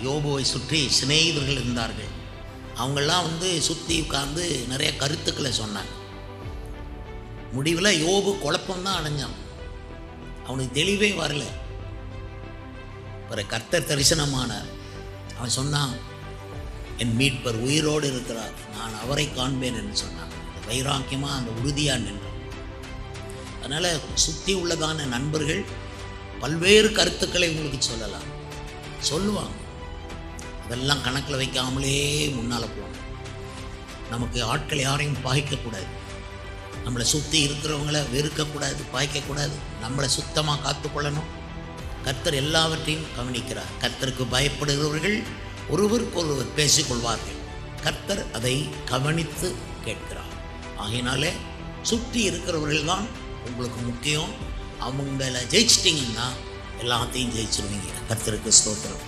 யோபுவை சுற்றி சிநேகிதர்கள் இருந்தார்கள். அவங்கெல்லாம் சுற்றி உட்கார்ந்து நிறைய கருத்துக்களை சொன்னாங்க. முடிவில் யோபு குழப்பம்தான் அடைஞ்சான். அவனுக்கு தெளிவே வரல. பிறகு கர்த்தர் தரிசனமானார். அவன் சொன்னான், என் மீட்பர் உயிரோடு இருக்கிறார், நான் அவரை காண்பேன் என்று சொன்னான். வைராக்கியமாக அந்த உறுதியாக நின்றான். அதனால் சுற்றி உள்ளதான நண்பர்கள் பல்வேறு கருத்துக்களை உங்களுக்கு சொல்லலாம், சொல்லுவாங்க. அதெல்லாம் கணக்கில் வைக்காமலே முன்னால் போகணும். நமக்கு ஆட்கள் யாரையும் பாய்க்கக்கூடாது. நம்மளை சுற்றி இருக்கிறவங்கள வெறுக்கக்கூடாது, பாய்க்கக்கூடாது. நம்மளை சுத்தமாக காத்துக்கொள்ளணும். கர்த்தர் எல்லாவற்றையும் கவனிக்கிறார். கர்த்தருக்கு பயப்படுகிறவர்கள் ஒருவருக்கொருவர் பேசிக்கொள்வார்கள். கர்த்தர் அதை கவனித்து கேட்கிறார். ஆகையினாலே சுற்றி இருக்கிறவர்கள் தான் உங்களுக்கு முக்கியம். அவங்கள ஜெயிச்சிட்டிங்கன்னா எல்லாத்தையும் ஜெயிச்சிருவீங்க. கர்த்தருக்கு ஸ்தோத்திரம்.